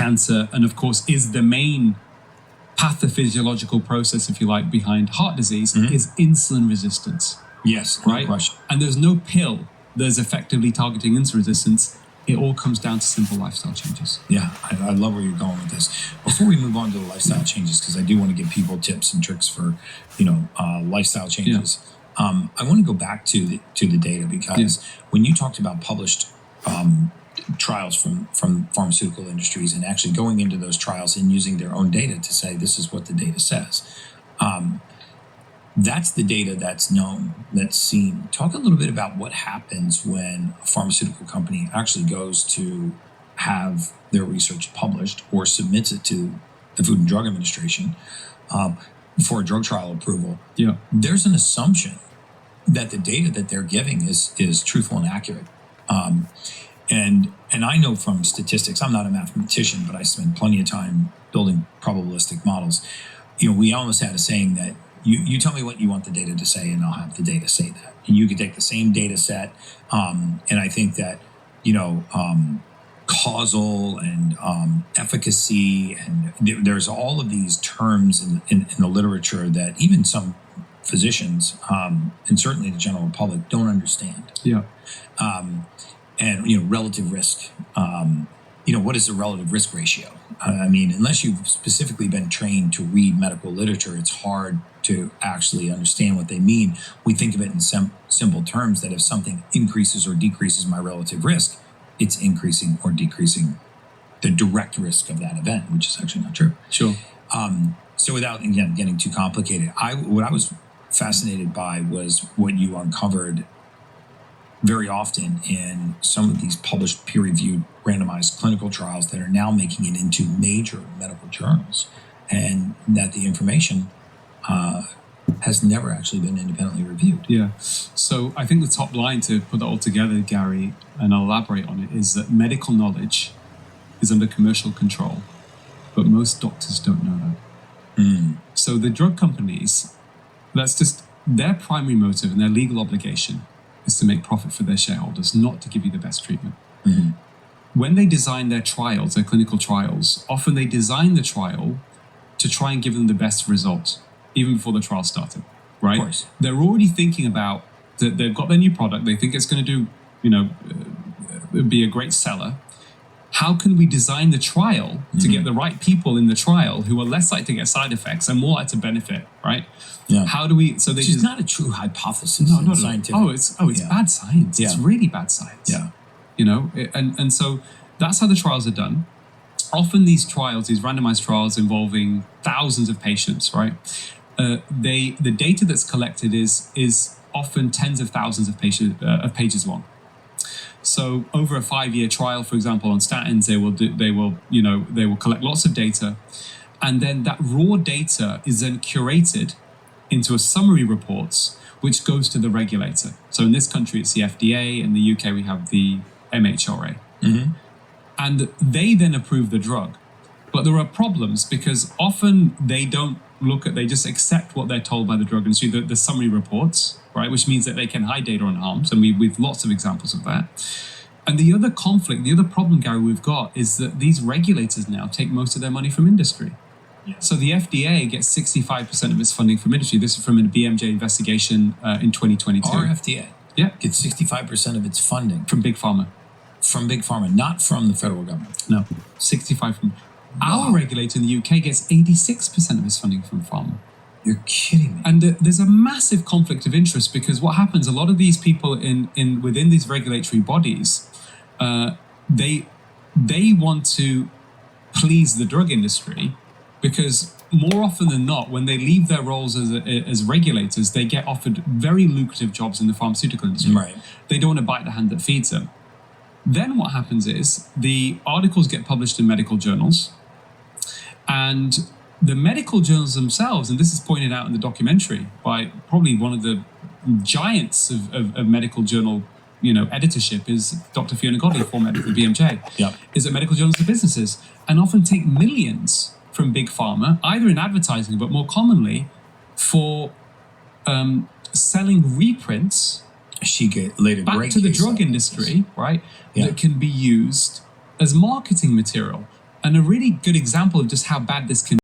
cancer, and of course is the main pathophysiological process, if you like, behind heart disease, is insulin resistance. Yes, right? No question. And there's no pill that's effectively targeting insulin resistance. It all comes down to simple lifestyle changes. Yeah, I love where you're going with this. Before we move on to the lifestyle changes, because I do want to give people tips and tricks for, lifestyle changes. I want to go back to the data, because when you talked about published trials from pharmaceutical industries and actually going into those trials and using their own data to say this is what the data says, that's the data that's known, that's seen. Talk a little bit about what happens when a pharmaceutical company actually goes to have their research published or submits it to the Food and Drug Administration for a drug trial approval. Yeah. There's an assumption that the data that they're giving is truthful and accurate. And I know from statistics, I'm not a mathematician, but I spend plenty of time building probabilistic models. We almost had a saying that you tell me what you want the data to say, and I'll have the data say that. And you could take the same data set, and I think that causal and efficacy, and there's all of these terms in the literature that even some physicians and certainly the general public don't understand. Yeah. And relative risk. What is the relative risk ratio? Unless you've specifically been trained to read medical literature, it's hard to actually understand what they mean. We think of it in simple terms that if something increases or decreases my relative risk, it's increasing or decreasing the direct risk of that event, which is actually not true. Sure. So without, again, getting too complicated, what I was fascinated by was what you uncovered very often in some of these published peer-reviewed randomized clinical trials that are now making it into major medical journals, and that the information has never actually been independently reviewed. Yeah. So I think the top line to put that all together, Gary, and I'll elaborate on it, is that medical knowledge is under commercial control, but most doctors don't know that. So the drug companies, their primary motive and their legal obligation is to make profit for their shareholders, not to give you the best treatment. When they design their trials, their clinical trials, often they design the trial to try and give them the best results, even before the trial started, right? Of course. They're already thinking about that. They've got their new product. They think it's going to do, be a great seller. How can we design the trial to get the right people in the trial who are less likely to get side effects and more likely to benefit, right? Yeah. How do we? So Which is not a true hypothesis. No, not scientific. It's bad science. Yeah. It's really bad science. Yeah. And so that's how the trials are done. Often these trials, these randomized trials involving thousands of patients, right? The data that's collected is often tens of thousands of pages long. So over a 5-year trial, for example, on statins, they will collect lots of data, and then that raw data is then curated into a summary reports, which goes to the regulator. So in this country, it's the FDA. In the UK, we have the MHRA. And they then approve the drug. But there are problems because often they just accept what they're told by the drug industry, the summary reports, right? Which means that they can hide data unharmed. And we've lots of examples of that. And the other problem, Gary, we've got is that these regulators now take most of their money from industry. Yeah. So the FDA gets 65% of its funding from industry. This is from a BMJ investigation in 2022. Our FDA gets 65% of its funding from Big Pharma. From Big Pharma, not from the federal government. No, 65 from... Our regulator in the UK gets 86% of its funding from pharma. You're kidding me. And there's a massive conflict of interest because what happens, a lot of these people within these regulatory bodies, they want to please the drug industry because more often than not, when they leave their roles as regulators, they get offered very lucrative jobs in the pharmaceutical industry. Right. They don't want to bite the hand that feeds them. Then what happens is the articles get published in medical journals, and the medical journals themselves, and this is pointed out in the documentary by probably one of the giants of medical journal editorship, is Dr. Fiona Godley, former editor of the BMJ, is that medical journals are businesses and often take millions from Big Pharma, either in advertising, but more commonly for selling reprints back to the drug industry, right? That can be used as marketing material. And a really good example of just how bad this can